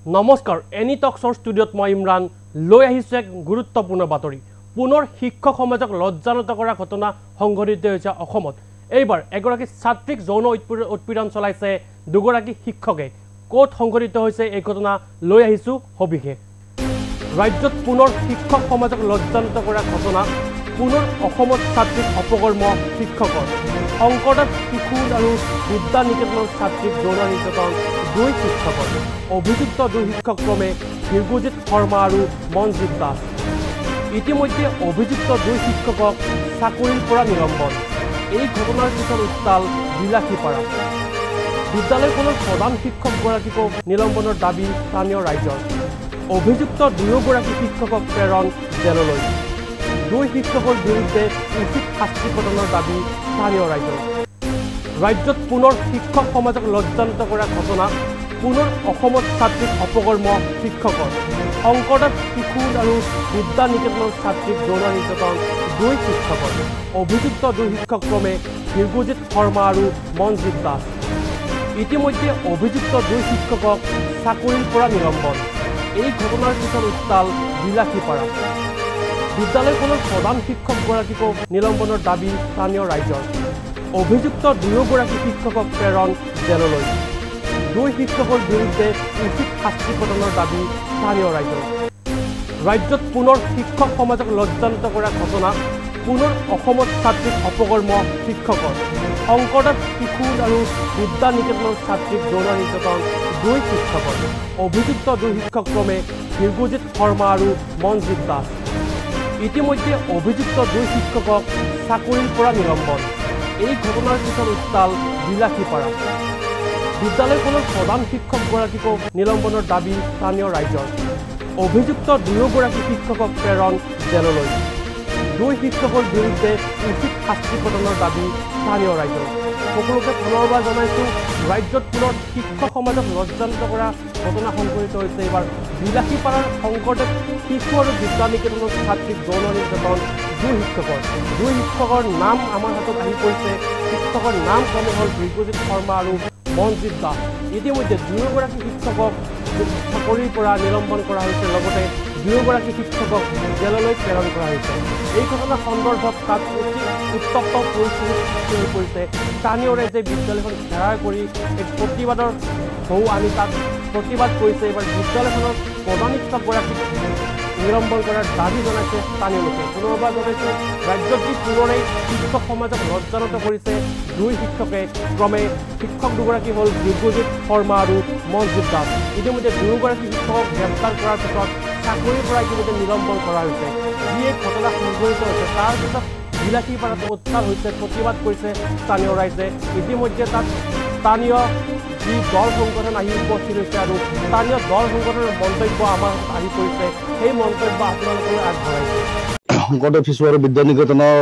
নমস্কাৰ এনি টক্সৰ ষ্টুডিঅ'ত মই ইমৰান লৈ আহিছোঁ এক গুৰুত্বপূৰ্ণ বাতৰি পুনৰ শিক্ষক সমাজক লজ্জানত কৰা ঘটনা সংঘটিত হৈছে অসমত এইবাৰ এগৰাকী ছাত্ৰীক যৌন উৎপীড়ন চলাইছে দুগৰাকী শিক্ষকে কোট সংঘটিত হৈছে এই ঘটনা লৈ আহিছোঁ সবিশেষ ৰাজ্যত পুনৰ শিক্ষক সমাজক লজ্জানত কৰা ঘটনা পুনৰ অসমত ছাত্ৰীক অপকৰ্ম শিক্ষকৰ সংকটত শিশু আৰু বিদ্যা নিকেতনৰ ছাত্ৰীক যৌন নিৰ্যাতন দুই শিক্ষকৰ অভিযুক্ত দুই শিক্ষক ক্ৰমে ভীৰগুজিত শৰ্মা আৰু মনজিত দাস ইতিমধ্যে অভিযুক্ত দুই শিক্ষকক চাকৰিৰ পৰা নিলম্বন এই ঘটনাৰ পিছত উত্তাল বিলাসীপাৰা বিদ্যালয়খনৰ প্ৰধান শিক্ষকগৰাকীকো নিলম্বনৰ দাবী স্থানীয় ৰাইজৰ অভিযুক্ত দুয়োগৰাকী শিক্ষকক প্ৰেৰণ জেললৈ দুই শিক্ষকৰ বিৰুদ্ধে উচিত শাস্তি প্ৰদানৰ দাবী স্থানীয় ৰাইজৰ ৰাজ্যত পুনৰ শিক্ষক সমাজক লজ্জানত কৰা ঘটনা পুনৰ অসমত ছাত্ৰীক অপকৰ্ম শিক্ষকৰ সংকটত শিশু আৰু বিদ্যা নিকেতনৰ ছাত্ৰীক যৌন নিৰ্যাতন দুই শিক্ষকৰ অভিযুক্ত দুই শিক্ষক ক্ৰমে ভীৰগুজিত শৰ্মা আৰু মনজিত দাস ইতিমধ্যে অভিযুক্ত দুই শিক্ষকক চাকৰিৰ পৰা নিলম্বন এই ঘটনাৰ পিছত উত্তাল বিলাসীপাৰা বিদ্যালয়খনৰ প্ৰধান শিক্ষকগৰাকীকো নিলম্বনৰ দাবী স্থানীয় ৰাইজৰ অভিযুক্ত দুয়োগৰাকী শিক্ষকক প্ৰেৰণ জেললৈ দুই শিক্ষকৰ বিৰুদ্ধে উচিত শাস্তি প্ৰদানৰ দাবী স্থানীয় ৰাইজৰ ৰাজ্যত পুনৰ শিক্ষক সমাজক লজ্জানত কৰা ঘটনা পুনৰ অসমত ছাত্ৰীক অপকৰ্ম শিক্ষকৰ সংকটত শিশু আৰু বিদ্যা নিকেতনৰ ছাত্ৰীক যৌন নিৰ্যাতন দুই শিক্ষকৰ অভিযুক্ত দুই শিক্ষক ক্ৰমে ভীৰগুজিত শৰ্মা আৰু মনজিত দাস ইতিমধ্যে অভিযুক্ত দুই শিক্ষকক চাকৰিৰ পৰা নিলম্বন এই ঘটনাৰ পিছত উত্তাল বিলাসীপাৰা বিদ্যালয়খনৰ প্ৰধান শিক্ষকগৰাকীকো নিলম্বনৰ দাবী স্থানীয় ৰাইজৰ অভিযুক্ত দুয়োগৰাকী শিক্ষকক প্ৰেৰণ জেললৈ দুই শিক্ষকৰ বিৰুদ্ধে উচিত শাস্তি প্ৰদানৰ দাবী স্থানীয় ৰাইজৰ সকলোকে পুনৰবাৰ জনাইছোঁ ৰাজ্যত পুনৰ শিক্ষক সমাজক লজ্জানত কৰা ঘটনা সংঘটিত হৈছে এইবাৰ বিলাসীপাৰাৰ শংকৰদেৱ শিশু আৰু বিদ্যা নিকেতনৰ ছাত্ৰীক যৌন নিৰ্যাতন দুই শিক্ষকৰ নাম আমাৰ হাতত আহি পৰিছে শিক্ষকৰ নাম ক্ৰমে হ'ল ভীৰগুজিত শৰ্মা আৰু মনজিত দাস ইতিমধ্যে দুয়োগৰাকী শিক্ষকক চাকৰিৰ পৰা নিলম্বন কৰা হৈছে লগতে দুয়োগৰাকী শিক্ষকক জেললৈ প্ৰেৰণ কৰা হৈছে এই ঘটনা সন্দৰ্ভত তাত উত্তপ্ত পৰিস্থিতি সৃষ্টি হৈ পৰিছে স্থানীয় ৰাইজে বিদ্যালয়খন ঘেৰাও কৰি এক প্ৰতিবাদৰ ঢৌ আনি তাত প্ৰতিবাদ কৰিছে এইবাৰ বিদ্যালয়খনৰ প্ৰধান শিক্ষকগৰাকীক নিলম্বন কৰাৰ দাবী জনাইছে স্থানীয় লোকে পুনৰবাৰ জনাইছে ৰাজ্যত যি পুনৰেই শিক্ষক সমাজক লজ্জানত কৰিছে দুই শিক্ষকে ক্ৰমে শিক্ষক দুগৰাকী হ'ল ভীৰগুজিত শৰ্মা আৰু মনজিত দাস ইতিমধ্যে দুয়োগৰাকী শিক্ষকক গ্ৰেপ্তাৰ কৰাৰ পিছত চাকৰিৰ পৰা ইতিমধ্যে নিলম্বন কৰা হৈছে যি এক ঘটনা সংঘটিত হৈছে তাৰ পিছত বিলাসীপাৰাত উত্তাল হৈছে প্ৰতিবাদ কৰিছে স্থানীয় ৰাইজে ইতিমধ্যে তাত স্থানীয় যি দল সংগঠন আহি উপস্থিত হৈছে আৰু স্থানীয় দল সংগঠনৰ মন্তব্য আমাৰ হাতত আহি পৰিছে সেই মন্তব্য আপোনালোকলৈ আগবঢ়াইছে শংকৰদেৱ শিশু আৰু বিদ্যা নিকেতনৰ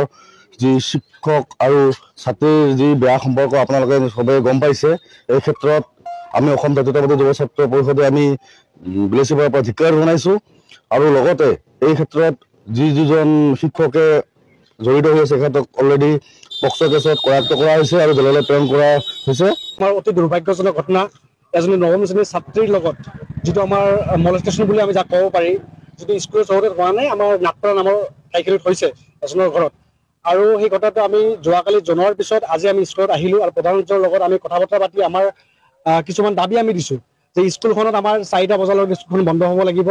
যি শিক্ষক আৰু ছাত্ৰীৰ যি বেয়া সম্পৰ্ক আপোনালোকে সবে গম পাইছে এই ক্ষেত্ৰত আমি অসম জাতীয়তাবাদী যুৱ ছাত্ৰ পৰিষদে আমি বিলাসীপাৰাৰ পৰা ধিক্কাৰ জনাইছোঁ আৰু লগতে এই ক্ষেত্ৰত যিজন শিক্ষকে জড়িত হৈ আছে সিহঁতক অলৰেডি পক্সো কেছত কৰায়ত্ব কৰা হৈছে আৰু জেললৈ প্ৰেৰণ কৰা হৈছে আমাৰ অতি দুৰ্ভাগ্যজনক ঘটনা এজনী নৱম শ্ৰেণীৰ ছাত্ৰীৰ লগত যিটো আমাৰ মলেষ্টেশ্যন বুলি আমি যাক ক'ব পাৰি যিটো স্কুলৰ চৌহদত হোৱা নাই আমাৰ নাটপাৰা নামৰ ঠাইখিনিত হৈছে এজনৰ ঘৰত আৰু সেই ঘটনাটো আমি যোৱাকালি জনোৱাৰ পিছত আজি আমি স্কুলত আহিলোঁ আৰু প্ৰধান শিক্ষকৰ লগত আমি কথা বতৰা পাতি আমাৰ কিছুমান দাবী আমি দিছোঁ যে স্কুলখনত আমাৰ 4টা বজালৈকে স্কুলখন বন্ধ হ'ব লাগিব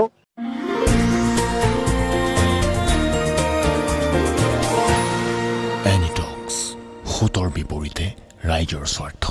এনি টক্স হুতৰ বিপৰীতে ৰাইজৰ স্বাৰ্থ